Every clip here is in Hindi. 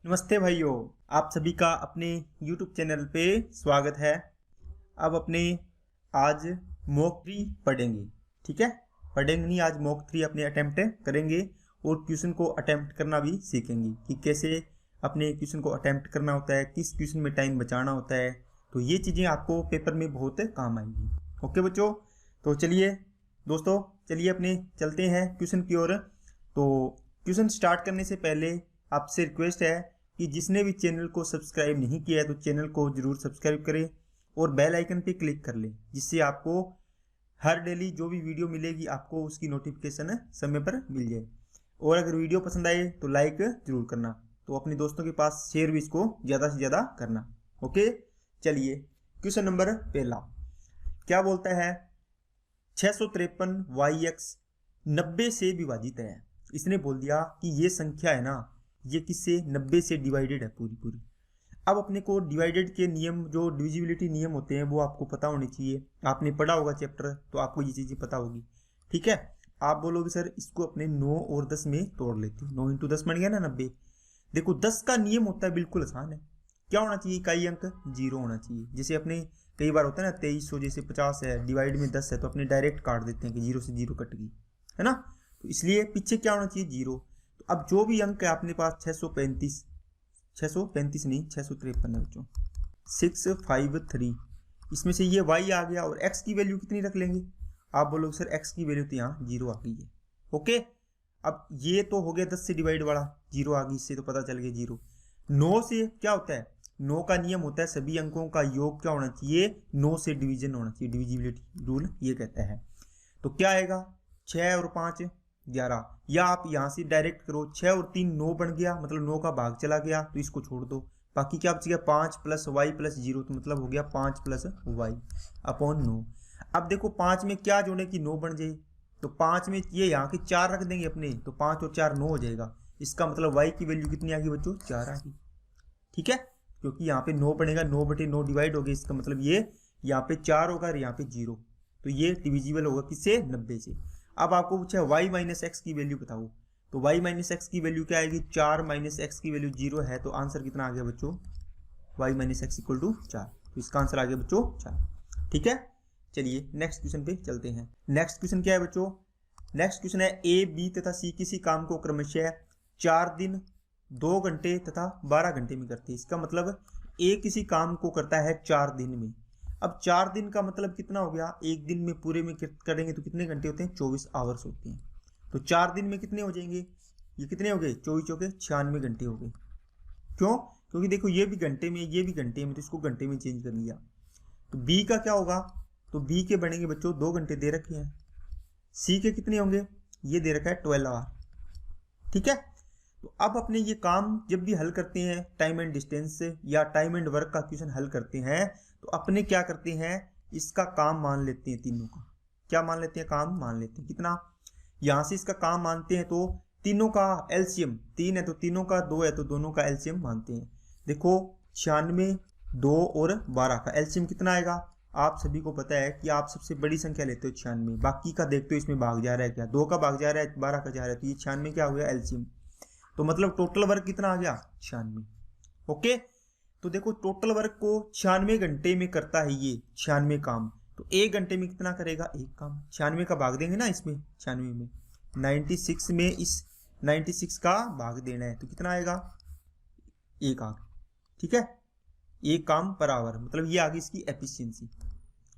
नमस्ते भाइयों, आप सभी का अपने YouTube चैनल पे स्वागत है। अब अपने आज मॉक 3 पढ़ेंगे। ठीक है, पढ़ेंगे नहीं, आज मॉक 3 अपने अटेम्प्ट करेंगे और क्वेश्चन को अटेम्प्ट करना भी सीखेंगे कि कैसे अपने क्वेश्चन को अटेम्प्ट करना होता है, किस क्वेश्चन में टाइम बचाना होता है। तो ये चीज़ें आपको पेपर में बहुत काम आएंगी। ओके बच्चों, तो चलिए दोस्तों, चलिए अपने चलते हैं क्वेश्चन की ओर। तो क्वेश्चन स्टार्ट करने से पहले आपसे रिक्वेस्ट है कि जिसने भी चैनल को सब्सक्राइब नहीं किया है तो चैनल को जरूर सब्सक्राइब करें और बेल आइकन पे क्लिक कर लें, जिससे आपको हर डेली जो भी वीडियो मिलेगी आपको उसकी नोटिफिकेशन समय पर मिल जाए। और अगर वीडियो पसंद आए तो लाइक जरूर करना, तो अपने दोस्तों के पास शेयर भी इसको ज़्यादा से ज़्यादा करना। ओके, चलिए क्वेश्चन नंबर पहला क्या बोलता है। 653 YX 90 से विभाजित है। इसने बोल दिया कि ये संख्या है ना, ये किससे 90 से डिवाइडेड है पूरी पूरी। अब अपने को डिवाइडेड के नियम, जो डिविजिबिलिटी नियम होते हैं, वो आपको पता होने चाहिए। आपने पढ़ा होगा चैप्टर, तो आपको ये चीज़ें पता होगी। ठीक है, आप बोलोगे सर इसको अपने 9 और 10 में तोड़ लेते हैं। 9 × 10 बन गया ना 90। देखो 10 का नियम होता है बिल्कुल आसान है। क्या होना चाहिए, इकाई अंक 0 होना चाहिए। जैसे अपने कई बार होता है ना 2300 जैसे 50 है, डिवाइड में 10 है, तो अपने डायरेक्ट काट देते हैं कि 0 से 0 कट गई, है ना। तो इसलिए पीछे क्या होना चाहिए, 0। तो अब जो भी अंक है अपने पास 635 नहीं 653 है बच्चों, 653, इसमें से ये y आ गया और x की वैल्यू कितनी रख लेंगे। आप बोलोगे सर x की वैल्यू तो यहाँ 0 आ गई है। ओके, अब ये तो हो गया 10 से डिवाइड वाला, 0 आ गई, इससे तो पता चल गया 0। 9 से क्या होता है, 9 का नियम होता है सभी अंकों का योग क्या होना चाहिए, 9 से डिवीजन होना चाहिए। डिविजिबिलिटी रूल ये कहता है। तो क्या आएगा, 6 और 5 11, या आप यहाँ से डायरेक्ट करो, 6 और 3 9 बन गया, मतलब 9 का भाग चला गया, तो इसको छोड़ दो। बाकी क्या बच गया, 5 + y + 0, तो मतलब हो गया 5 + y अपॉन 9। अब देखो 5 में क्या जोड़े कि 9 बन जाए, तो 5 में ये यहाँ के 4 रख देंगे अपने, तो 5 और 4 9 हो जाएगा। इसका मतलब y की वैल्यू कितनी आ गई बच्चों, 4 आ गई। ठीक है, क्योंकि यहाँ पे 9 बनेगा, 9/9 डिवाइड हो गया, इसका मतलब ये यहाँ पे 4 होगा और यहाँ पे 0, तो ये डिविजिबल होगा किससे, 90 से। अब आपको पूछा y - x की वैल्यू बताओ, तो y - x की वैल्यू क्या आएगी, 4 - x की वैल्यू 0 है, तो आंसर कितना आ गया बच्चों, y - x = 4, तो इसका आंसर आ गया बच्चों 4। ठीक है, चलिए नेक्स्ट क्वेश्चन पे चलते हैं। नेक्स्ट क्वेश्चन क्या है बच्चों, नेक्स्ट क्वेश्चन है a, b तथा c किसी काम को क्रमशः 4 दिन 2 घंटे तथा 12 घंटे में करते हैं। इसका मतलब a किसी काम को करता है 4 दिन में। अब 4 दिन का मतलब कितना हो गया, एक दिन में पूरे में करेंगे तो कितने घंटे होते हैं, 24 आवर्स होते हैं। तो 4 दिन में कितने हो जाएंगे, ये कितने हो गए, 24 चौके 96 घंटे हो गए। क्यों, क्योंकि देखो ये भी घंटे में, ये भी घंटे में, तो इसको घंटे में चेंज कर लिया। तो बी का क्या होगा, तो बी के बनेंगे बच्चों 2 घंटे दे रखे हैं। सी के कितने होंगे, ये दे रखा है 12 आवर। ठीक है, तो अब अपने ये काम जब भी हल करते हैं, टाइम एंड डिस्टेंस या टाइम एंड वर्क का क्वेश्चन हल करते हैं, तो अपने क्या करते हैं, इसका काम मान लेते हैं, तीनों का क्या मान लेते हैं, काम मान लेते हैं। कितना, यहां से इसका काम मानते हैं, तो तीनों का एलसीएम 3 है, तो तीनों का 2 है, तो दोनों का एलसीएम मानते हैं। देखो 96, 2 और 12 का एलसीएम कितना आएगा, आप सभी को पता है कि आप सबसे बड़ी संख्या लेते हो 96, बाकी का देखते हो इसमें भाग जा रहा है क्या, 2 का भाग जा रहा है, 12 का जा रहा है, तो ये 96 क्या हो गया एलसीएम। तो मतलब टोटल वर्क कितना आ गया, 96। ओके, तो देखो टोटल वर्क को 96 घंटे में करता है ये 96 काम, तो 1 घंटे में कितना करेगा, एक काम। 96 का भाग देंगे ना इसमें, 96 में 96 में इस 96 का भाग देना है, तो कितना आएगा, एक आ गया। ठीक है, एक काम पर आवर, मतलब ये आ गई इसकी एफिशिएंसी।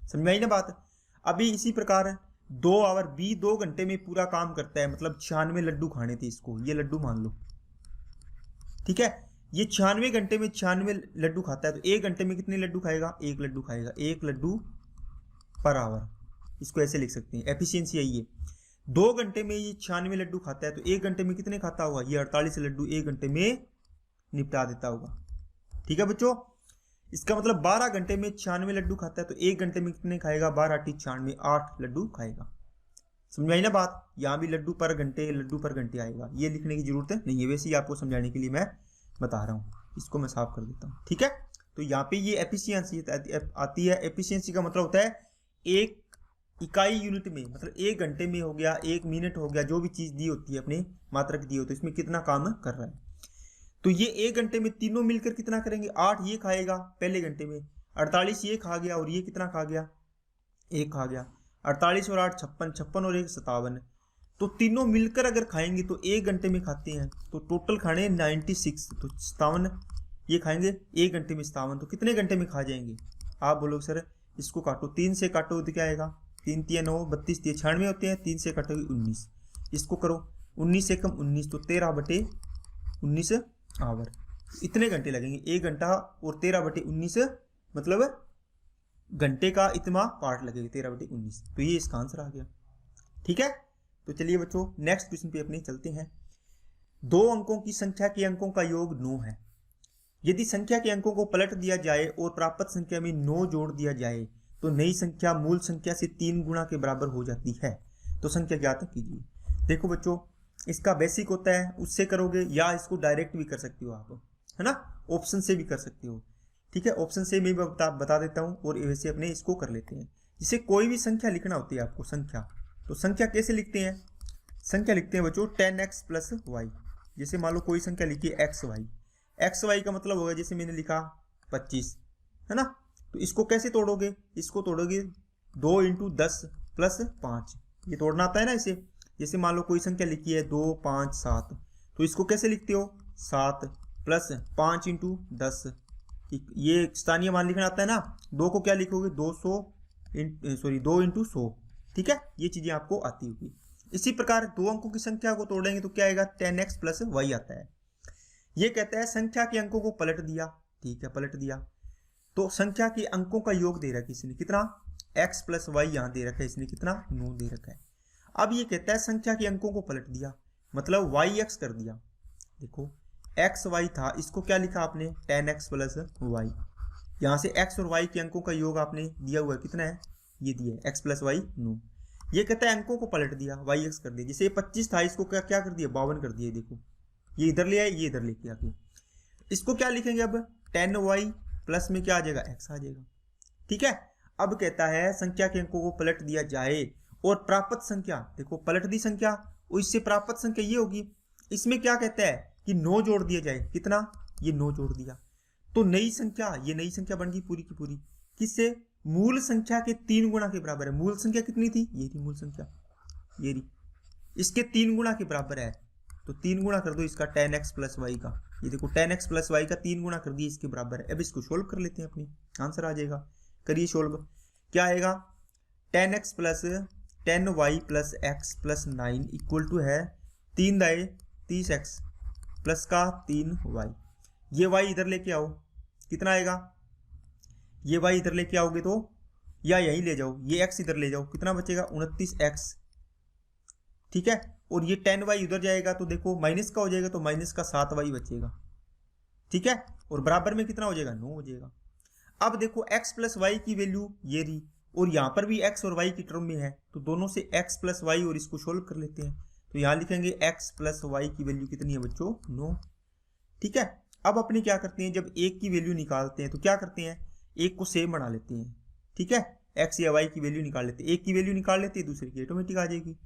समझ में आई ना बात। अभी इसी प्रकार 2 आवर बी 2 घंटे में पूरा काम करता है, मतलब 96 लड्डू खाने थे इसको, ये लड्डू मान लो। ठीक है, ये 96 घंटे में 96 लड्डू खाता है, तो 1 घंटे में कितने लड्डू खाएगा, 1 लड्डू खाएगा, 1 लड्डू पर आवर, इसको ऐसे लिख सकते हैं, एफिशिएंसी यही है। 2 घंटे में ये 96 लड्डू खाता है, तो 1 घंटे में कितने खाता होगा, ये 48 लड्डू 1 घंटे में निपटा देता होगा। ठीक है बच्चों, इसका मतलब 12 घंटे में 96 लड्डू खाता है, तो 1 घंटे में कितने खाएगा, 12 × 8 = 96, 8 लड्डू खाएगा। समझ आई ना बात, यहाँ भी लड्डू पर घंटे आएगा, ये लिखने की जरूरत नहीं है, वैसे ही आपको समझाने के लिए मैं बता रहा हूँ। इसको मैं साफ कर देता हूँ। ठीक है, तो यहाँ पे ये एफिशिएंसी आती है। एफिशिएंसी का मतलब होता है एक इकाई यूनिट में, मतलब 1 घंटे में हो गया, 1 मिनट हो गया, जो भी चीज दी होती है अपने मात्रक दी होती है, इसमें कितना काम कर रहा है। तो ये एक घंटे में तीनों मिलकर कितना करेंगे, 8 ये खाएगा पहले घंटे में, 48 ये खा गया, और ये कितना खा गया, एक खा गया। 48 और 8 56, 56 और 1 57। तो तीनों मिलकर अगर खाएंगे तो एक घंटे में खाते हैं, तो टोटल खाने 96, तो 57 ये खाएंगे एक घंटे में 57, तो कितने घंटे में खा जाएंगे। आप बोलोगे सर इसको काटो, 3 से काटो तो क्या आएगा, 3 3 9 32 96 होते हैं, 3 से काटोगे 19। इसको करो 19 से कम 19, तो 13/19 आवर। इतने घंटे लगेंगे, 1 घंटा और 13/19 मतलब घंटे का इतना पार्ट लगेगा 13/19। तो ये इसका आंसर आ गया। ठीक है, तो चलिए बच्चों नेक्स्ट क्वेश्चन पे अपने चलते हैं। 2 अंकों की संख्या के अंकों का योग 9 है। यदि संख्या के अंकों को पलट दिया जाए और प्राप्त संख्या में 9 जोड़ दिया जाए तो नई संख्या मूल संख्या से 3 गुना के बराबर हो जाती है। तो संख्या ज्ञात कीजिए। देखो बच्चों इसका बेसिक होता है, उससे करोगे या इसको डायरेक्ट भी कर सकते हो आप, है ना, ऑप्शन से भी कर सकते हो। ठीक है, ऑप्शन से मैं बता देता हूँ और वैसे अपने इसको कर लेते हैं। जिसे कोई भी संख्या लिखना होती है आपको संख्या, तो संख्या कैसे लिखते हैं, संख्या लिखते हैं बच्चों 10x + y। जैसे मान लो कोई संख्या लिखी है xy का मतलब होगा जैसे मैंने लिखा 25, है ना। तो इसको कैसे तोड़ोगे, इसको तोड़ोगे 2 × 10 + 5, ये तोड़ना आता है ना इसे। जैसे मान लो कोई संख्या लिखी है 2 5 7, तो इसको कैसे लिखते हो 7 + 5 × 10, ये स्थानीय मान लिखना आता है ना। 2 को क्या लिखोगे 2 × 100। ठीक है, ये चीजें आपको आती होगी। इसी प्रकार 2 अंकों की संख्या को तोड़ेंगे तो क्या आएगा 10x + y आता है। ये कहता है संख्या के अंकों को पलट दिया। ठीक है, पलट दिया तो संख्या के अंकों का योग दे रखा है इसने कितना, x + y यहां दे रखा है इसने कितना 9 दे रखा है। अब ये कहता है संख्या के अंकों को पलट दिया, मतलब yx कर दिया। देखो xy था, इसको क्या लिखा आपने 10x + y। यहां से x और y के अंकों का योग आपने दिया हुआ है, कितना है ये दिया है x + y 9। ये कहता है अंकों को पलट दिया, yx कर दिया। जैसे ये 25 था, इसको क्या कर दिया 52 कर दिया। देखो ये इधर ले आए, ये इधर लेके आके इसको क्या लिखेंगे अब 10y प्लस में क्या आ जाएगा x आ जाएगा। ठीक है, अब कहता है संख्या के अंकों को पलट दिया जाए और प्राप्त संख्या, देखो पलट दी संख्या और इससे प्राप्त संख्या ये होगी। इसमें क्या कहता है कि 9 जोड़ दिया जाए, कितना ये 9 जोड़ दिया, तो नई संख्या, ये नई संख्या बन गई पूरी की पूरी किससे, मूल संख्या के 3 गुना के बराबर है। मूल संख्या कितनी थी, ये थी मूल संख्या, ये रही, इसके 3 गुना के बराबर है। तो 3 गुना कर दो इसका 10x + y का, ये देखो 10x + y का 3 गुना कर दिया इसके बराबर है। अब इसको सोल्व कर लेते हैं, अपनी आंसर आ जाएगा। करिए सोल्व, क्या आएगा 10x + 10y + x + 9 = है 3 दाए 30x प्लस का 3y। ये y इधर लेके आओ, कितना आएगा, ये y इधर लेके आओगे तो, या यही ले जाओ, ये x इधर ले जाओ, कितना बचेगा 29x। ठीक है, और ये 10y उधर जाएगा तो देखो माइनस का हो जाएगा, तो माइनस का 7y बचेगा। ठीक है, और बराबर में कितना हो जाएगा 9 हो जाएगा। अब देखो x + y की वैल्यू ये रही, और यहाँ पर भी x और y की टर्म में है, तो दोनों से x + y और इसको सोल्व कर लेते हैं। तो यहाँ लिखेंगे x + y की वैल्यू कितनी है बच्चों 9। ठीक है, अब अपने क्या करते हैं, जब एक की वैल्यू निकालते हैं तो क्या करते हैं, एक को सेम बना लेते हैं। ठीक है, x या y की वैल्यू निकाल लेते हैं, एक की वैल्यू निकाल लेते हैं दूसरे की ऑटोमेटिक आ जाएगी।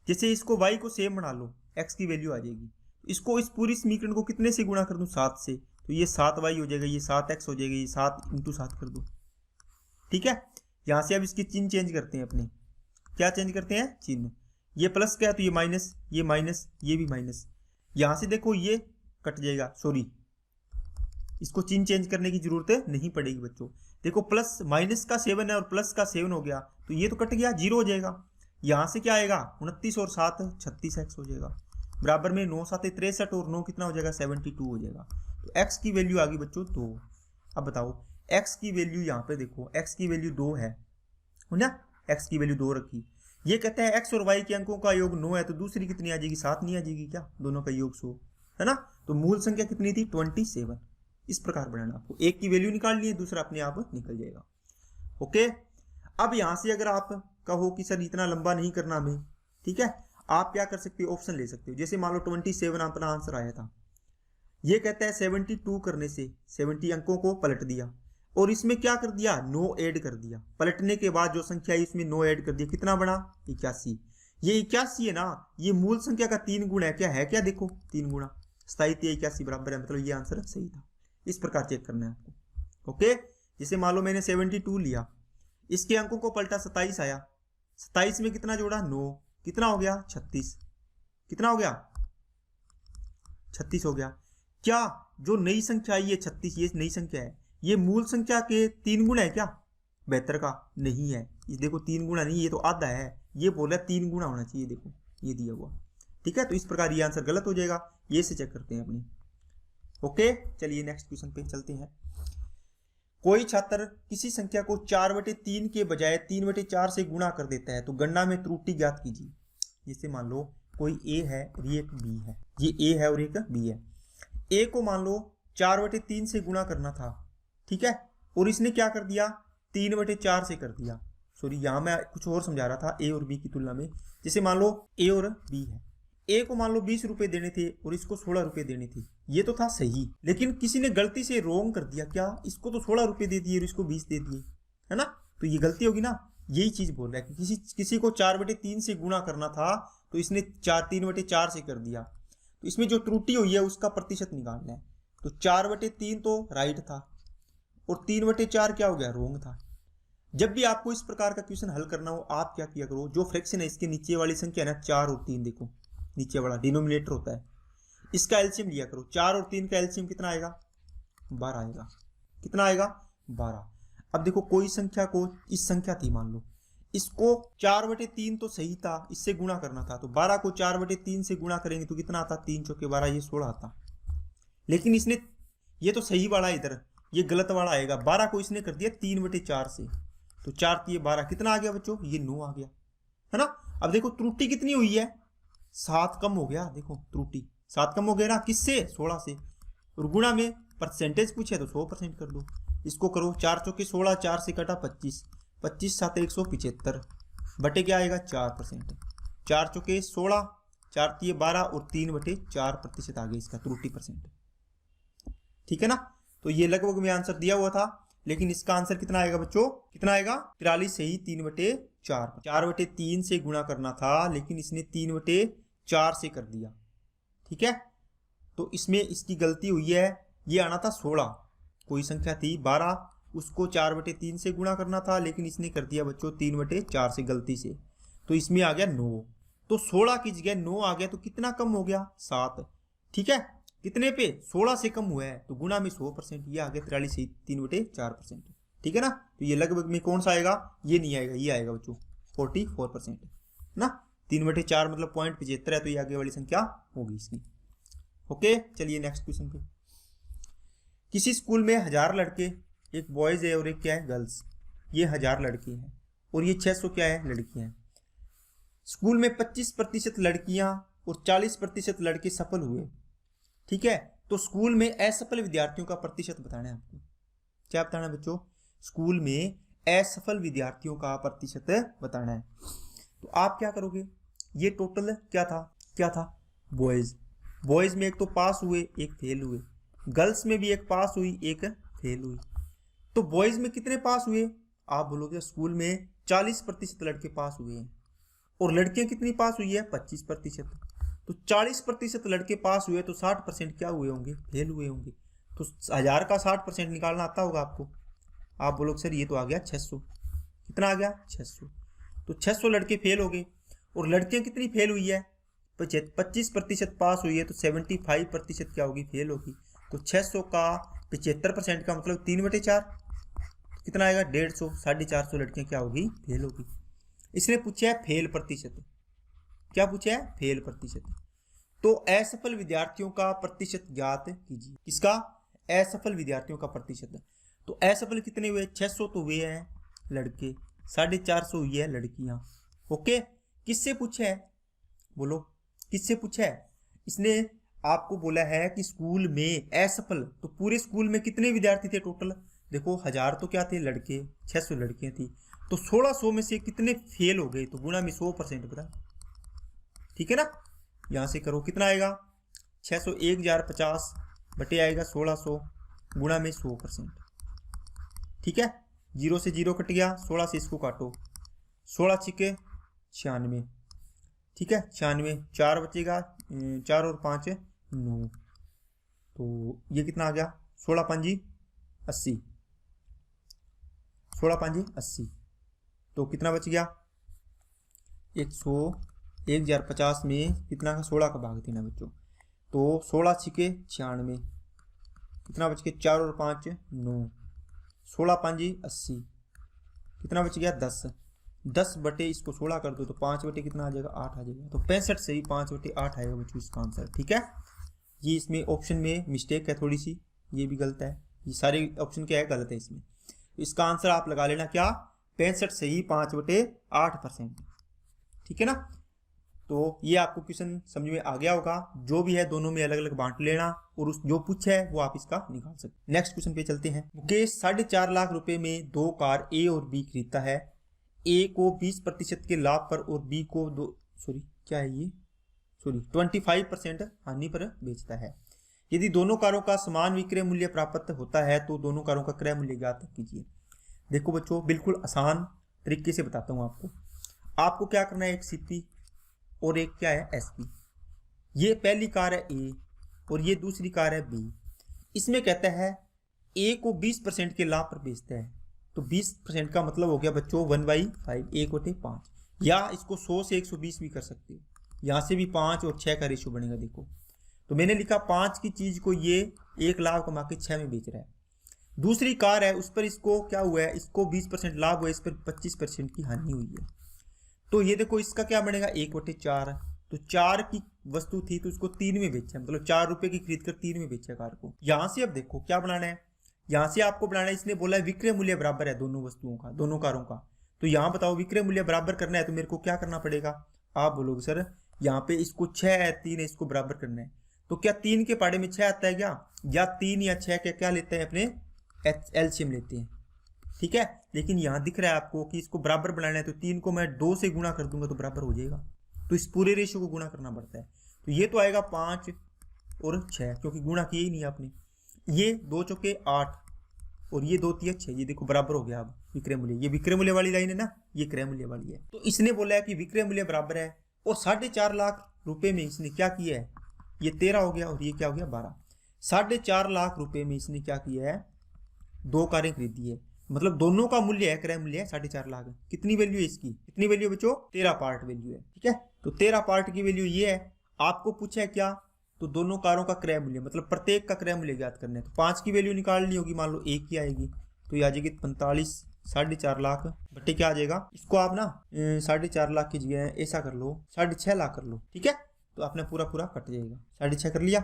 जैसे इसको y को सेम बना लो, x की वैल्यू आ जाएगी। इसको इस पूरी समीकरण को कितने से गुणा कर दूं 7 से, तो ये 7y हो जाएगा, ये 7x हो जाएगा, ये 7 × 7 कर दो। ठीक है, यहाँ से अब इसके चिन्ह चेंज करते हैं अपने, क्या चेंज करते हैं चिन्ह, ये प्लस क्या है तो ये माइनस, ये माइनस, ये भी माइनस। यहाँ से देखो ये कट जाएगा, सॉरी इसको चिन्ह चेंज करने की जरूरत नहीं पड़ेगी बच्चों। देखो प्लस माइनस का 7 है और प्लस का 7 हो गया, तो ये तो कट गया, 0 हो जाएगा। यहाँ से क्या आएगा 29 और 7 36x हो जाएगा, बराबर में 9 7 63 और 9 कितना हो जाएगा 72 हो जाएगा। तो x की वैल्यू आ गई बच्चों 2। अब बताओ x की वैल्यू, यहाँ पे देखो x की वैल्यू 2 है ना, x की वैल्यू 2 रखी। ये कहता है x और y के अंकों का योग 9 है, तो दूसरी कितनी आ जाएगी 7 नहीं आ जाएगी क्या, दोनों का योग 100 है ना। तो मूल संख्या कितनी थी 27। इस प्रकार बनाना, आपको एक की वैल्यू निकालनी है, दूसरा अपने आप निकल जाएगा। ओके, अब यहां से अगर आप कहो कि सर इतना लंबा नहीं करना हमें, ठीक है, आप क्या कर सकते हो ऑप्शन ले सकते हो। जैसे मान लो 27 अपना आंसर आया था, ये कहता है 72 करने से 70 अंकों को पलट दिया और इसमें क्या कर दिया 9 ऐड कर दिया। पलटने के बाद जो संख्या है इसमें 9 ऐड कर दिया, कितना बना 81। ये 81 है ना, ये मूल संख्या का 3 गुना है, क्या है क्या, देखो 3 गुना, 2781 बराबर है, मतलब ये आंसर सही था। इस प्रकार चेक करना है आपको। ओके, जैसे मान लो मैंने 72 लिया, इसके अंकों को पलटा 27 आया, 27 में कितना जोड़ा 9, कितना हो गया 36, कितना हो गया 36 हो गया। क्या जो नई संख्या आई है 36, ये नई संख्या है, ये मूल संख्या के 3 गुना है क्या 72 का? नहीं है, ये देखो 3 गुना नहीं, ये तो आधा है, ये बोला 3 गुना होना चाहिए, देखो ये दिया हुआ। ठीक है, तो इस प्रकार ये आंसर गलत हो जाएगा, ये से चेक करते हैं अपनी। ओके, चलिए नेक्स्ट क्वेश्चन पे चलते हैं। कोई छात्र किसी संख्या को 4/3 के बजाय 3/4 से गुणा कर देता है, तो गणना में त्रुटि ज्ञात कीजिए। जैसे मान लो कोई ए है और ये एक बी है, ये ए है और एक बी है। ए को मान लो 4/3 से गुणा करना था, ठीक है, और इसने क्या कर दिया 3/4 से कर दिया। सॉरी, यहां मैं कुछ और समझा रहा था ए और बी की तुलना में। जैसे मान लो ए और बी है, ए को मान लो 20 रुपए देने थे और इसको 16 रुपए देने थे, ये तो था सही, लेकिन किसी ने गलती से रोंग कर दिया, क्या इसको तो 16 रुपए दे दिए और इसको 20 दे दिए, है ना, तो ये गलती होगी ना। यही चीज बोल रहा है कि किसी को 4/3 से गुणा करना था तो इसने 3/4 से कर दिया, तो इसमें जो त्रुटि हुई है उसका प्रतिशत निकालना है। तो 4/3 तो राइट था और 3/4 क्या हो गया, रोंग था। जब भी आपको इस प्रकार का क्वेश्चन हल करना हो, आप क्या किया करो, जो फ्रैक्शन है इसके नीचे वाली संख्या है ना 4 और 3, देखो नीचे वाला डिनोमिनेटर होता है, इसका एलसीएम लिया करो। 4 और 3 का एलसीएम कितना आएगा 12 आएगा, कितना आएगा 12। अब देखो कोई संख्या को, इस संख्या थी मान लो, इसको 4/3 तो सही था, इससे गुणा करना था, तो 12 को 4/3 से गुणा करेंगे तो कितना आता, 3 चौके 12, ये 16 आता। लेकिन इसने, ये तो सही वाला इधर, ये गलत वाला आएगा, 12 को इसने कर दिया 3/4 से, तो 4 3 12, कितना आ गया बच्चों, ये 9 आ गया, है ना। अब देखो त्रुटि कितनी हुई है, 7 कम हो गया, देखो त्रुटि 7 कम हो गया ना, किससे 16 से, और गुणा में परसेंटेज पूछे तो 100% कर दो। इसको करो 4 चौके 16, 4 से कटा 25, 25 7 175 बटे क्या आएगा 4%, 4 चौके 16, 4 3 12 और 3/4% आ गया इसका त्रुटि परसेंट। ठीक है ना, तो ये लगभग में आंसर दिया हुआ था, लेकिन इसका आंसर कितना आएगा बच्चों, कितना आएगा 43 सही, 3/4। 4/3 से गुणा करना था लेकिन इसने 3/4 से कर दिया। ठीक है, तो इसमें इसकी गलती हुई है, ये आना था 16, कोई संख्या थी 12, उसको 4/3 से गुणा करना था लेकिन इसने कर दिया बच्चों 3/4 से गलती से, तो इसमें आ गया 9, तो 16 की जगह 9 आ गया, तो कितना कम हो गया 7। ठीक है, कितने पे 16 से कम हुआ है, तो गुणा में 100%, ये आ गया 43 से 3/4%। ठीक है ना, तो ये लगभग में कौन सा आएगा, ये नहीं आएगा, ये आएगा बच्चों 44% ना, 3/4 मतलब 0.75 है, तो ये आगे वाली संख्या होगी इसकी। ओके, चलिए नेक्स्ट क्वेश्चन पे। किसी स्कूल में 1000 लड़के, एक बॉयज है और एक क्या है गर्ल्स, ये 1000 लड़के हैं और ये 600 क्या है लड़कियां हैं। स्कूल में 25% लड़कियां और 40% लड़के सफल हुए। ठीक है, तो स्कूल में असफल विद्यार्थियों का प्रतिशत बताना है आपको। क्या बताना है बच्चों, स्कूल में असफल विद्यार्थियों का प्रतिशत बताना है। तो आप क्या करोगे, ये टोटल क्या था बॉयज में एक तो पास हुए एक फेल हुए, गर्ल्स में भी एक पास हुई एक फेल हुई, तो बॉयज में कितने पास हुए, आप बोलोगे स्कूल में 40% लड़के पास हुए हैं और लड़कियां कितनी पास हुई है 25%, तो 40% लड़के पास हुए तो 60% क्या हुए होंगे, फेल हुए होंगे। तो 1000 का 60% निकालना आता होगा आपको, आप बोलोगे सर ये तो आ गया 600, कितना आ गया 600, तो 600 लड़के फेल हो गए और लड़कियां कितनी फेल हुई है 25% पास हुई है, तो 75% क्या होगी, फेल होगी। तो 600 का 75% का मतलब 3/4, कितना आएगा 150, 450 लड़कियां क्या होगी, फेल होगी। इसने पूछा है फेल प्रतिशत, क्या पूछा है फेल प्रतिशत, तो असफल विद्यार्थियों का प्रतिशत ज्ञात कीजिए। किसका, असफल विद्यार्थियों का प्रतिशत। तो असफल कितने हुए, 600 तो हुए हैं लड़के, 450 हुई है लड़कियां। ओके, किससे पूछा है, बोलो किससे पूछा है, इसने आपको बोला है कि स्कूल में असफल, तो पूरे स्कूल में कितने विद्यार्थी थे टोटल, देखो 1000 तो क्या थे लड़के, 600 लड़कियां थी, तो 1600 में से कितने फेल हो गए, तो गुणा में 100% बता। ठीक है ना, यहां से करो कितना आएगा 600 1050 बटे आएगा 1600 गुणा में 100%। ठीक है, 0 से 0 कट गया, 16 से इसको काटो, 16 छिके 96, ठीक है 96, 4 बचेगा, 4 और 5 9, तो ये कितना आ गया 16 5 80, 16 5 80, तो कितना बच गया 1050 में कितना का 16 का भाग देना बच्चों, तो 16 छिके 96, कितना बच गया 4 और 5 9, 16 5 80, कितना बच गया 10, 10 बटे इसको 16 कर दो तो 5 बटे कितना आ जाएगा 8 आ जाएगा, तो 65 से ही 5 बटे 8 आएगा बच्चों इसका आंसर। ठीक है, ये इसमें ऑप्शन में मिस्टेक है थोड़ी सी, ये भी गलत है, ये सारे ऑप्शन क्या है गलत है इसमें, इसका आंसर आप लगा लेना क्या 65 से ही 5 बटे 8%। ठीक है ना, तो ये आपको क्वेश्चन समझ में आ गया होगा, जो भी है दोनों में अलग अलग बांट लेना और उस जो पूछा है वो आप इसका निकाल सकते। नेक्स्ट क्वेश्चन पे चलते हैं। मुकेश 4.5 लाख रुपए में 2 कार ए और बी खरीदता है, ए को 20% के लाभ पर और बी को 25% हानि पर बेचता है। यदि दोनों कारों का समान विक्रय मूल्य प्राप्त होता है तो दोनों कारों का क्रय मूल्य ज्ञात कीजिए। देखो बच्चों बिल्कुल आसान तरीके से बताता हूँ आपको क्या करना है, एक सीपी और एक क्या है एसपी। ये पहली कार है ए और ये दूसरी कार है बी। इसमें कहता है ए को 20% के लाभ पर बेचता है, तो 20% का मतलब हो गया बच्चों 1/5 1/5, या इसको 100 से 120 भी कर सकते हो, यहाँ से भी 5 और 6 का रेशियो बनेगा। देखो तो मैंने लिखा 5 की चीज को ये 1 लाख कमा के 6 में बेच रहा है। दूसरी कार है उस पर इसको क्या हुआ है, इसको 20% लाभ हुआ है, इस पर 25% की हानि हुई है। तो ये देखो इसका क्या बनेगा 1/4, तो 4 की वस्तु थी तो उसको 3 में बेचा, मतलब 4 रुपए की खरीद कर 3 में बेचा कार को। यहां से अब देखो क्या बनाना है, यहां से आपको बनाना है, इसने बोला है विक्रय मूल्य बराबर है दोनों वस्तुओं का, दोनों कारों का। तो यहाँ बताओ विक्रय मूल्य बराबर करना है तो मेरे को क्या करना पड़ेगा, आप बोलोगे सर यहाँ पे इसको 6 है 3 है, इसको बराबर करना है, तो क्या 3 के पाड़े में 6 आता है क्या, या 3 या 6 के क्या लेते हैं अपने एलसीएम लेते हैं। ठीक है, लेकिन यहाँ दिख रहा है आपको कि इसको बराबर बनाना है, तो 3 को मैं 2 से गुणा कर दूंगा तो बराबर हो जाएगा, तो इस पूरे रेशियो को गुणा करना पड़ता है। तो ये तो आएगा 5 और 6, क्योंकि गुणा किए ही नहीं आपने। ये 2 चौके 8 और ये 2 तिया 6, ये देखो बराबर हो गया। अब विक्रय मूल्य, ये विक्रय मूल्य वाली लाइन है ना, ये क्रय मूल्य वाली है। तो इसने बोला है कि विक्रय मूल्य बराबर है, और 4.5 लाख रुपए में इसने क्या किया है, ये 13 हो गया और ये क्या हो गया 12। 4.5 लाख रुपए में इसने क्या किया है, 2 कारें खरीदी है, मतलब दोनों का मूल्य है, क्रय मूल्य है 4.5 लाख। कितनी वैल्यू है इसकी, कितनी वैल्यू बच्चों 13 पार्ट वैल्यू है। ठीक है, तो 13 पार्ट की वैल्यू ये है। आपको पूछा है क्या, तो दोनों कारों का क्रय मूल्य, मतलब प्रत्येक का क्रय मूल्य ज्ञात करना है। तो 5 की वैल्यू निकालनी होगी, मान लो 1 की आएगी, तो ये आ जाएगी 45 4.5 लाख बट्टे क्या आ जाएगा, इसको आप ना 4.5 लाख की जगह ऐसा कर लो 6.5 लाख कर लो। ठीक है, तो आपने पूरा कट जाएगा, 6.5 कर लिया।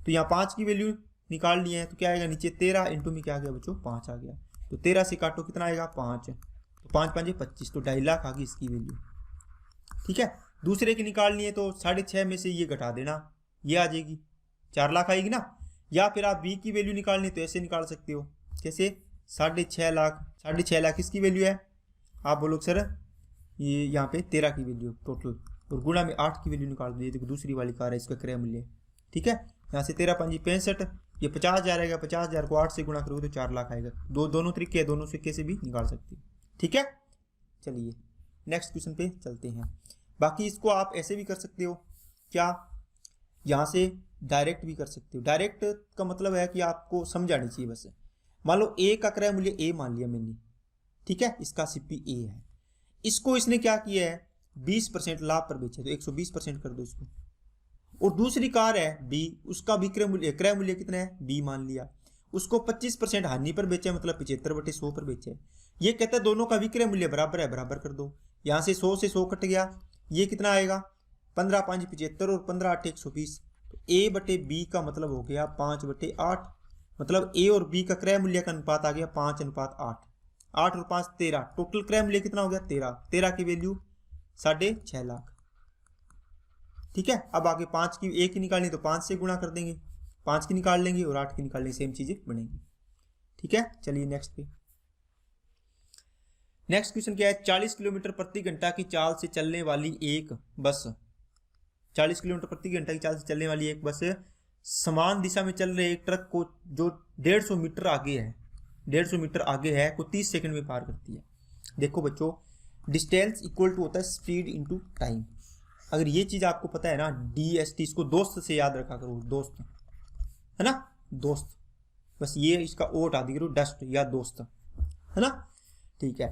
तो यहाँ 5 की वैल्यू निकाल ली है, तो क्या आएगा नीचे 13 इंटू में क्या आ गया बच्चों 5 आ गया। तो 13 से काटो कितना आएगा 5, तो 5 5 25, तो 2.5 लाख आ गई इसकी वैल्यू। ठीक है, दूसरे की निकालनी है तो 6.5 में से ये घटा देना, ये आ जाएगी 4 लाख आएगी ना। या फिर आप बी की वैल्यू निकालनी है तो ऐसे निकाल सकते हो, कैसे 6.5 लाख, 6.5 लाख किसकी वैल्यू है, आप बोलो सर ये यहाँ पे 13 की वैल्यू टोटल, और गुणा में 8 की वैल्यू निकाल दो, ये देखो दूसरी वाली कार है, इसका क्रय मूल्य। ठीक है, यहाँ से 13 5 65, ये 50,000 आएगा, 50,000 को 8 से गुणा करोगे तो 4 लाख आएगा। दोनों तरीके हैं, दोनों सिक्के से भी निकाल सकते हो। ठीक है, चलिए नेक्स्ट क्वेश्चन पे चलते हैं। बाकी इसको आप ऐसे भी कर सकते हो, क्या यहाँ से डायरेक्ट भी कर सकते हो। डायरेक्ट का मतलब है कि आपको समझ आनी चाहिए बस। मान लो ए का क्रय मूल्य ए मान लिया मैंने, ठीक है, इसका सीपी ए है, इसको इसने क्या किया है 20% लाभ पर बेचा, तो 120% कर दो इसको। और दूसरी कार है बी, उसका भी क्रय मूल्य कितना है बी मान लिया, उसको 25% हानि पर बेचा, मतलब 75/100 पर बेचा है। ये कहता है दोनों का विक्रय मूल्य बराबर है, बराबर कर दो। यहाँ से 100 से 100 कट गया, ये कितना आएगा 15 5 75 और 15 8 120, तो ए बटे बी का मतलब हो गया 5/8, मतलब ए और बी का क्रय मूल्य का अनुपात आ गया 5:8, 8 और 5 13, टोटल क्रय मूल्य कितना हो गया 13, 13 की वैल्यू 6.5 लाख। ठीक है, अब आगे 5 की एक की निकालनी तो 5 से गुणा कर देंगे, 5 की निकाल लेंगे और 8 की निकाल लेंगे, सेम चीजें बनेंगी। ठीक है, चलिए नेक्स्ट पे। नेक्स्ट क्वेश्चन क्या है, 40 किलोमीटर प्रति घंटा की चाल से चलने वाली एक बस, 40 किलोमीटर प्रति घंटा की चाल से चलने वाली एक बस समान दिशा में चल रहे एक ट्रक को जो 150 मीटर आगे है, 150 मीटर आगे है, को 30 सेकंड में पार करती है। देखो बच्चों, डिस्टेंस इक्वल टू होता है स्पीड इनटू टाइम। अगर ये चीज आपको पता है ना, DST, इसको दोस्त से याद रखा करो, दोस्त है ना, दोस्त, बस ये इसका ओ हटा दी, डस्ट या दोस्त, है ना, ठीक है।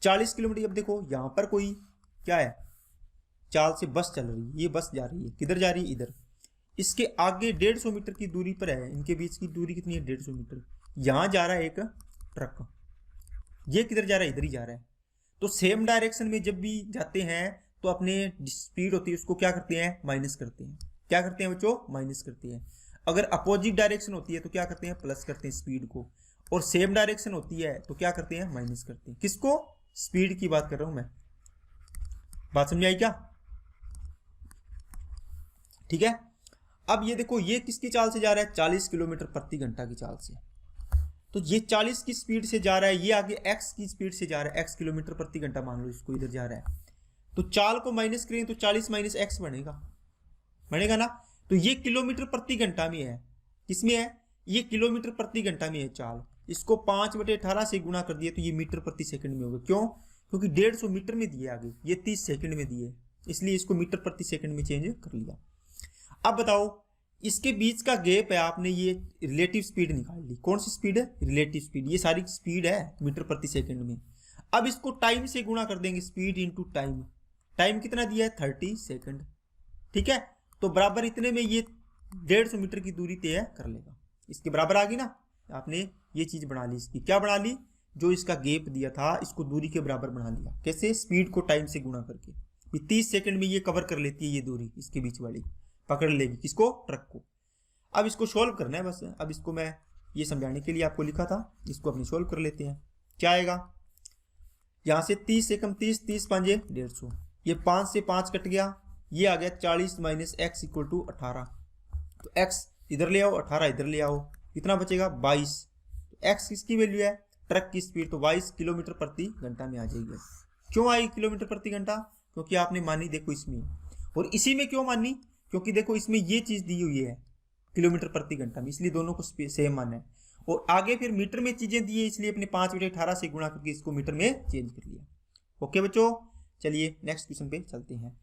40 किलोमीटर, अब देखो यहाँ पर कोई क्या है, चाल से बस चल रही है, ये बस जा रही है, किधर जा रही है, इधर। इसके आगे 150 मीटर की दूरी पर है, इनके बीच की दूरी कितनी है, 150 मीटर। यहाँ जा रहा है एक ट्रक, ये किधर जा रहा है, इधर ही जा रहा है। तो सेम डायरेक्शन में जब भी जाते हैं तो अपने स्पीड होती है उसको क्या करते हैं, माइनस करते हैं। क्या करते हैं बच्चों, माइनस करते हैं। अगर अपोजिट डायरेक्शन होती है तो क्या करते हैं, प्लस करते हैं स्पीड को, और सेम डायरेक्शन होती है तो क्या करते हैं, माइनस करते हैं। किसको, स्पीड की बात कर रहा हूं मैं, बात समझ आई क्या, ठीक है। अब ये देखो, ये किसकी चाल से जा रहा है, 40 किलोमीटर प्रति घंटा की चाल से। तो ये 40 की स्पीड से जा रहा है, ये आगे x की स्पीड से जा रहा है, x किलोमीटर प्रति घंटा मान लो इसको, इधर जा रहा है। तो चाल को माइनस करें तो 40 माइनस x बनेगा ना। तो ये किलोमीटर प्रति घंटा में है, किसमें है, ये किलोमीटर प्रति घंटा में है चाल। इसको 5/18 से गुणा कर दिया तो ये मीटर प्रति सेकंड में होगा। क्यों, क्योंकि 150 मीटर में दिए आगे, ये 30 सेकंड में दिए, इसलिए इसको मीटर प्रति सेकंड में चेंज कर लिया। अब बताओ, इसके बीच का गैप है, आपने ये रिलेटिव स्पीड निकाल ली। कौन सी स्पीड है, रिलेटिव स्पीड, ये सारी स्पीड है मीटर प्रति सेकंड में। अब इसको टाइम से गुणा कर देंगे, स्पीड इंटू टाइम। टाइम कितना दिया है, 30 सेकंड, ठीक है। तो बराबर इतने में ये 150 मीटर की दूरी तय कर लेगा, इसके बराबर आ गई ना। आपने ये चीज बना ली, इसकी क्या बना ली, जो इसका गैप दिया था इसको दूरी के बराबर बना लिया। कैसे, स्पीड को टाइम से गुणा करके। ये 30 सेकंड में ये कवर कर लेती है, ये दूरी इसके बीच वाली पकड़ लेगी, किसको, ट्रक को। अब इसको सोल्व करना है बस। अब इसको मैं ये समझाने के लिए आपको लिखा था, इसको अपनी सोल्व कर लेते हैं। क्या आएगा, यहां से 30 से कम 30, 30 5 150, ये 5 से 5 कट गया, ये आ गया 40 माइनस x इक्वल टू 18। तो x इधर ले आओ, 18 इधर ले आओ, कितना बचेगा, 22। तो x किसकी वैल्यू है, ट्रक की स्पीड, तो 22 किलोमीटर प्रति घंटा में आ जाएगी। क्यों आई किलोमीटर प्रति घंटा, क्योंकि आपने मानी देखो इसमें, और इसी में क्यों मानी, क्योंकि देखो इसमें ये चीज दी हुई है किलोमीटर प्रति घंटा में, इसलिए दोनों को सेम माना है। और आगे फिर मीटर में चीजें दी है, इसलिए अपने 5/18 से गुणा करके इसको मीटर में चेंज कर लिया। ओके बच्चों, चलिए नेक्स्ट क्वेश्चन पे चलते हैं।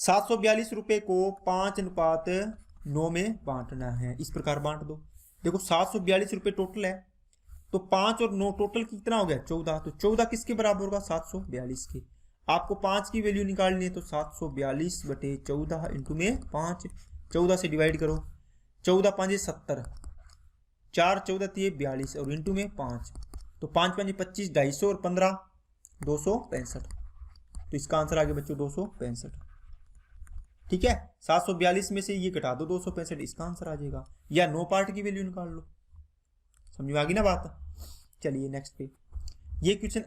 742 रुपए को 5:9 में बांटना है, इस प्रकार बांट दो। देखो 742 रुपए टोटल है, तो 5 और 9 टोटल कितना हो गया, 14। तो 14 किसके बराबर होगा, 742 के। आपको 5 की वैल्यू निकालनी है, तो 742/14 इंटू में 5, 14 से डिवाइड करो, 14 5 70, 4 14 42 और इंटू में 5, तो 5 5 25, 250 और 15 265। तो इसका आंसर आ गया बच्चों 265, ठीक है। 742 में से ये घटा दो 265, इसका आंसर आ जाएगा। या 9 पार्ट की वैल्यू निकाल लो, समझ में आ गई ना बात। चलिए नेक्स्ट पे, ये क्वेश्चन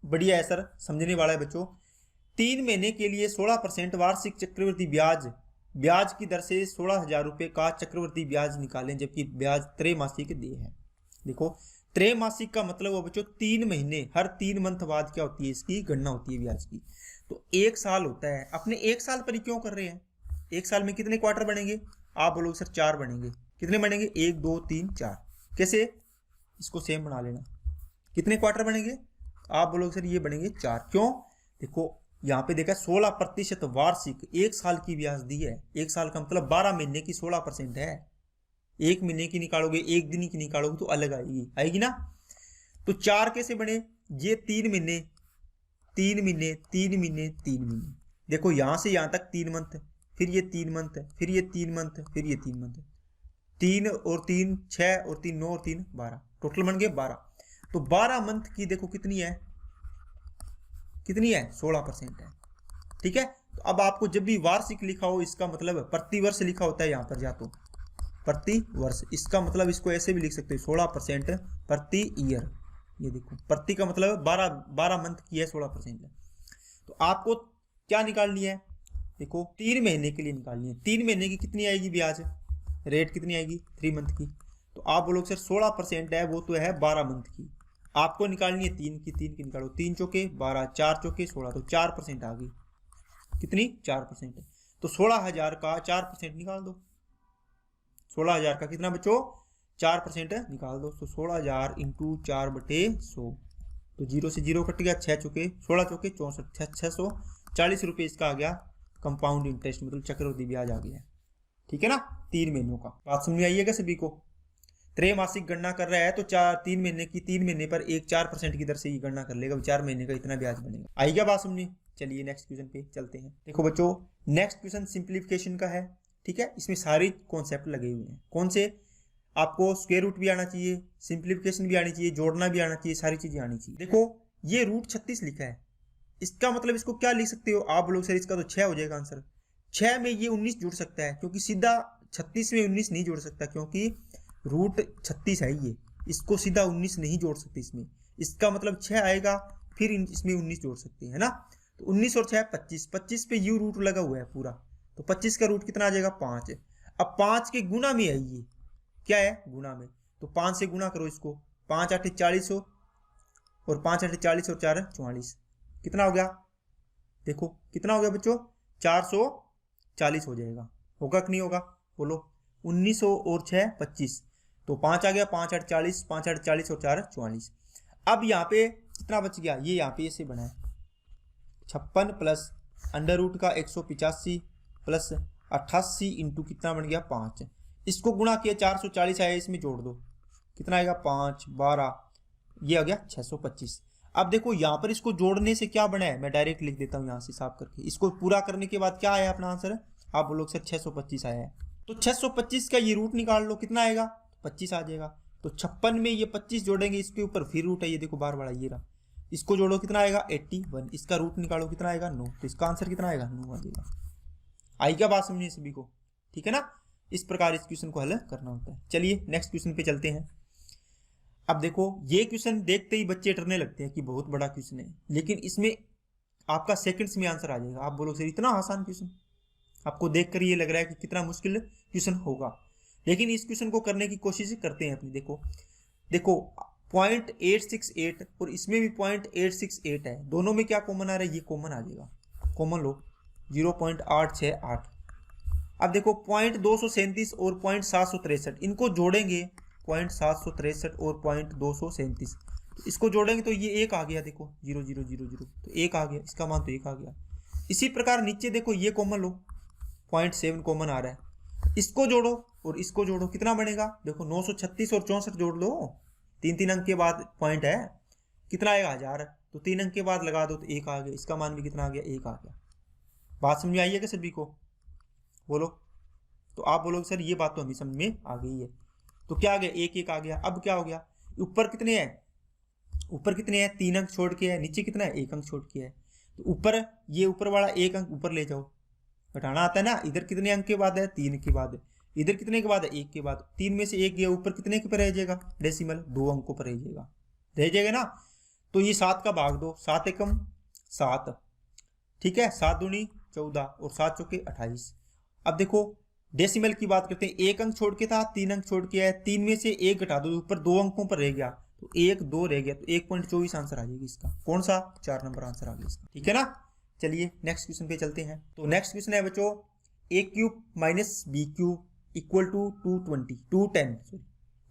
बढ़िया है सर, समझने वाला है बच्चों। 3 महीने के लिए 16% वार्षिक चक्रवृद्धि ब्याज की दर से 16,000 रुपए का चक्रवृद्धि ब्याज निकालें, जबकि ब्याज त्रैमासिक दिए है। देखो त्रैमासिक का मतलब हो बच्चों 3 महीने, हर 3 मंथ बाद क्या होती है, इसकी गणना होती है ब्याज की। तो 1 साल होता है, अपने 1 साल पर ही क्यों कर रहे हैं, 1 साल में कितने क्वार्टर बनेंगे, आप बोलोगे सर 4 बनेंगे। कितने बनेंगे, 1 2 3 4। कैसे, इसको सेम बना लेना, कितने क्वार्टर बनेंगे, आप बोलोगे सर ये बनेंगे 4। क्यों, देखो यहाँ पे देखा 16% वार्षिक, 1 साल की ब्याज दी है। 1 साल का मतलब 12 महीने की 16% है। 1 महीने की निकालोगे, 1 दिन की निकालोगे तो अलग आएगी ना। तो 4 कैसे बने, ये 3 महीने 3 महीने 3 महीने 3 महीने, देखो यहां से यहां तक 3 मंथ, फिर ये 3 मंथ, फिर ये 3 मंथ, फिर ये 3 मंथ, 3 और 3 6 और 3 9 और 3 12, टोटल बन गए 12। तो 12 मंथ की देखो कितनी है 16% है, ठीक है। तो अब आपको जब भी वार्षिक लिखा हो, इसका मतलब प्रति वर्ष लिखा होता है यहाँ पर, या तो प्रति वर्ष, इसका मतलब इसको ऐसे भी लिख सकते हो 16% प्रति ईयर। ये देखो प्रति का मतलब 12 मंथ की है, 16% है। तो आपको क्या निकालनी है, देखो 3 महीने के लिए निकालनी है। 3 महीने की कितनी आएगी ब्याज रेट, कितनी आएगी 3 मंथ की। तो आप बोलोगे सर 16% है, वो तो है 12 मंथ की। आपको निकालनी है 3 की निकालो, 3 चौके 12, 4 चौके 16, तो 4% आ गई। कितनी, 4%। तो 16,000 का 4% निकाल दो, 16,000 का कितना बच्चों 4% निकाल दो। तो 16,000 इंटू 4/100, तो 0 से 0 कट गया, 6 चौके 16 चौके 64, 640 रुपये इसका आ गया कंपाउंड इंटरेस्ट, मतलब चक्रवृद्धि ब्याज आ गया। ठीक है ना, 3 महीनों का। बात समझ में आई है क्या सभी को? त्रैमासिक गणना कर रहा है तो 3 महीने की 3 महीने पर 4% की दर से ये गणना कर लेगा, 4 महीने का इतना ब्याज बनेगा। आई क्या बात समझी? चलिए नेक्स्ट क्वेश्चन पे चलते हैं। देखो बच्चों, नेक्स्ट क्वेश्चन सिंप्लीफिकेशन का है, ठीक है। इसमें सारे कॉन्सेप्ट लगे हुए हैं। कौन से? आपको स्क्वायर रूट भी आना चाहिए, सिंप्लीफिकेशन भी आनी चाहिए, जोड़ना भी आना चाहिए, सारी चीजें आनी चाहिए। देखो ये √36 लिखा है, इसका मतलब इसको क्या लिख सकते हो आप लोग? सर इसका तो 6 हो जाएगा आंसर। 6 में ये 19 जुड़ सकता है, क्योंकि सीधा 36 में 19 नहीं जोड़ सकता, क्योंकि √36 है ये, इसको सीधा 19 नहीं जोड़ सकते इसमें। इसका मतलब 6 आएगा, फिर इसमें 19 जोड़ सकते हैं, है ना। तो 19 और 6 25, 25 पे यू रूट लगा हुआ है पूरा, तो 25 का रूट कितना आ जाएगा? 5। अब 5 के गुना में है, ये क्या है? गुना में। तो 5 से गुना करो इसको, 5 8 40 हो, और 5 8 40 और 4 44, कितना हो गया? देखो कितना हो गया बच्चों? 440 हो जाएगा। होगा कि नहीं होगा? बोलो। 1900 और 6 25, तो 5 आ गया, 5 8 40, 5 8 40 और 4 44। अब यहाँ पे कितना बच गया? ये यहाँ पे ऐसे बना है 56 प्लस अंडर रूट का 185 प्लस 88 इंटू कितना बन गया? 5। इसको गुणा किया, 440 आया, इसमें जोड़ दो, कितना आएगा? 5 12, ये आ गया 625। अब देखो यहाँ पर इसको जोड़ने से क्या बना है, मैं डायरेक्ट लिख देता हूँ यहाँ से साफ करके। इसको पूरा करने के बाद क्या आया अपना आंसर? आप बोलो सर 625 आया है, तो 625 का ये रूट निकाल लो, कितना आएगा? 25 आ जाएगा। तो 56 में ये 25 जोड़ेंगे, इसके ऊपर फिर रूट है, ये देखो बार बड़ा ये रहा, इसको जोड़ो, कितना आएगा? 81। इसका रूट निकालो, कितना आएगा? 9। तो इसका आंसर कितना आएगा? 9 आ जाएगा। आई क्या बात समझिए सभी को? ठीक है ना, इस प्रकार इस क्वेश्चन को हल करना होता है। चलिए नेक्स्ट क्वेश्चन पे चलते हैं। अब देखो ये क्वेश्चन देखते ही बच्चे डरने लगते हैं कि बहुत बड़ा क्वेश्चन है, लेकिन इसमें आपका सेकंड्स में आंसर आ जाएगा। आप बोलो सर इतना आसान क्वेश्चन, आपको देखकर ये लग रहा है कि कितना मुश्किल क्वेश्चन होगा, लेकिन इस क्वेश्चन को करने की कोशिश करते हैं अपनी। देखो 0.868 और इसमें भी 0.868 है, दोनों में क्या कॉमन आ रहा है? ये कॉमन आ जाएगा, कॉमन लो 0.868। अब देखो 0.237 और 0.763, इनको जोड़ेंगे 0.763 और 0.237, तो इसको जोड़ेंगे तो ये 1 आ गया। देखो 0 0 0 0, तो 1 आ गया, इसका मान तो 1 आ गया। इसी प्रकार नीचे देखो ये कॉमन लो, 0.7 कॉमन आ रहा है, इसको जोड़ो और इसको जोड़ो, कितना बनेगा? देखो 936 और 64 जोड़ लो, 3 अंक के बाद पॉइंट है, कितना आएगा? 1000। तो 3 अंक के बाद लगा दो तो 1 आ गया, इसका मान भी कितना आ गया? 1 आ गया। बात समझ में आई है क्या सभी को? बोलो। तो आप बोलोगे सर ये बात तो हमें समझ में आ गई है, तो क्या आ गया? 1 1 आ गया। अब क्या हो गया? ऊपर कितने हैं? ऊपर कितने हैं? 3 अंक छोड़ के है, नीचे कितना है? 1 अंक छोड़ के है। तो ऊपर ये ऊपर वाला 1 अंक ऊपर ले जाओ, घटाना आता है ना। इधर कितने अंक के बाद है? 3 के बाद। इधर कितने के बाद है? 1 के बाद। 3 में से 1 गया, ऊपर कितने के पर रह जाएगा? डेसिमल 2 अंकों पर रह जाएगा ना। तो ये 7 का भाग दो, 7 एकम 7, ठीक है, 7 दूनी 14 और 7 चौके 28। अब देखो डेसिमल की बात करते हैं, 1 अंक छोड़ के था, 3 अंक छोड़ के है, 3 में से 1 घटा दो, ऊपर 2 अंकों पर रह गया, तो 1 2 रह गया, तो 1.24 आंसर आ जाएगी इसका। कौन सा? 4 नंबर आंसर आ गया इसका, ठीक है ना। चलिए नेक्स्ट क्वेश्चन पे चलते हैं। तो नेक्स्ट क्वेश्चन है बच्चों, a³ - b³ equal to 210,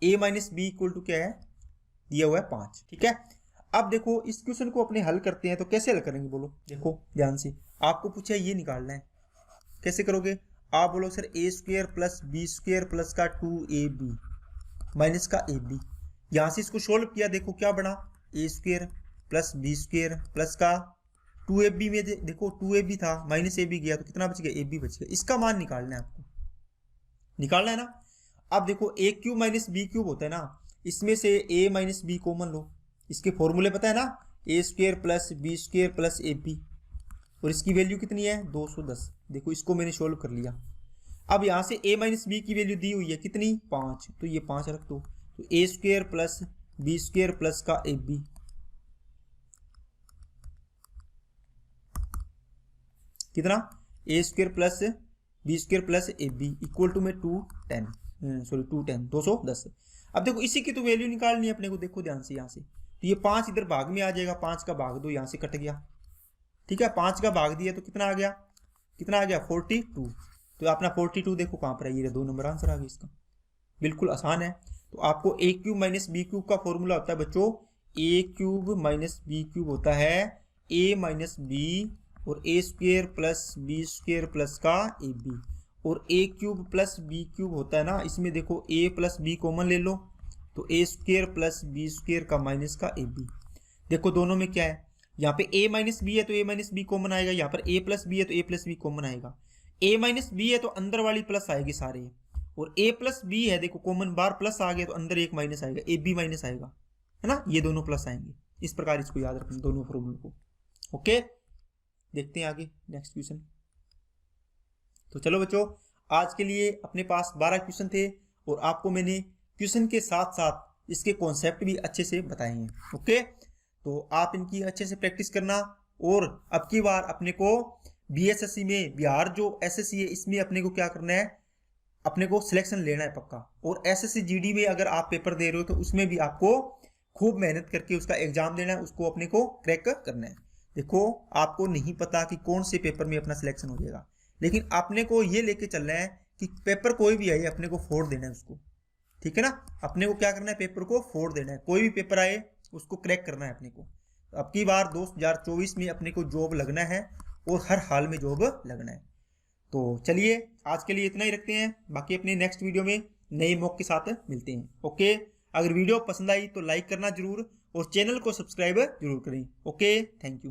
a - b equal to क्या है? दिया हुआ है 5, ठीक है। अब देखो इस क्वेश्चन को अपने हल करते हैं, तो कैसे हल करेंगे बोलो? देखो ध्यान से, आपको पूछा ये निकालना है, कैसे करोगे? आप बोलो सर a² + b² प्लस का 2ab माइनस का ab, यहां से इसको सोल्व किया, देखो क्या बना? a² + b² प्लस का 2ab में देखो 2ab था, माइनस ab गया, तो कितना बच गया? ab बच गया। इसका मान निकालना है, आपको निकालना है ना। अब देखो a³ - b³ होता है ना, इसमें से a - b कॉमन लो, इसके फॉर्मूले पता है ना, a² + b² प्लस ab, और इसकी वैल्यू कितनी है? 210। देखो इसको मैंने सोल्व कर लिया। अब यहाँ से a - b की वैल्यू दी हुई है कितनी? 5, तो ये 5 रख दो, तो a² + b² प्लस का ab, कितना? a² + b² plus ab equal to में 210। अब देखो इसी की तो वैल्यू निकालनी है अपने को, देखो ध्यान से यहाँ से, तो ये 5 इधर भाग में आ जाएगा, 5 का भाग दो, यहाँ से कट गया, ठीक है। 5 का भाग दिया तो कितना आ गया? 42। तो अपना 42 देखो कहाँ पर है, ये 2 नंबर आंसर आ गया इसका, बिल्कुल आसान है। तो आपको a³ - b³ का फॉर्मूला होता है बच्चों, a³ - b³ होता है a - b और a² + b² प्लस का ab, और ए क्यूब प्लस बी क्यूब होता है ना, इसमें देखो ए प्लस बी कॉमन ले लो, तो ए स्क्वेयर प्लस बी स्क्वेयर का माइनस का ए बी। देखो दोनों में क्या है, यहाँ पे a माइनस बी है तो a माइनस बी कॉमन आएगा, यहाँ पर a प्लस बी है तो a प्लस बी कॉमन आएगा। a माइनस बी है तो अंदर वाली प्लस आएगी सारे, और a प्लस बी है देखो कॉमन बार प्लस आ गया तो अंदर एक माइनस आएगा, ए बी माइनस आएगा, है ना, ये दोनों प्लस आएंगे। इस प्रकार इसको याद रखना दोनों फॉर्मूले को। ओके, देखते हैं आगे नेक्स्ट क्वेश्चन। तो चलो बच्चों, आज के लिए अपने पास 12 क्वेश्चन थे और आपको मैंने क्वेश्चन के साथ साथ इसके कॉन्सेप्ट भी अच्छे से बताए हैं। ओके, तो आप इनकी अच्छे से प्रैक्टिस करना, और अब की बार अपने को बीएसएससी में बिहार जो एसएससी है इसमें अपने को क्या करना है, अपने को सिलेक्शन लेना है पक्का। और एसएससी जीडी में अगर आप पेपर दे रहे हो तो उसमें भी आपको खूब मेहनत करके उसका एग्जाम देना है, उसको अपने को क्रैक करना है। देखो आपको नहीं पता कि कौन से पेपर में अपना सिलेक्शन हो जाएगा, लेकिन अपने को ये लेके चलना है कि पेपर कोई भी आए अपने को फोड़ देना है उसको, ठीक है ना। अपने को क्या करना है, पेपर को फोड़ देना है, कोई भी पेपर आए उसको क्रैक करना है अपने को। अब की बार 2024 में अपने को जॉब लगना है और हर हाल में जॉब लगना है। तो चलिए आज के लिए इतना ही रखते हैं, बाकी अपने नेक्स्ट वीडियो में नए मॉक के साथ मिलते हैं। ओके, अगर वीडियो पसंद आई तो लाइक करना जरूर और चैनल को सब्सक्राइब जरूर करें। Okay, thank you.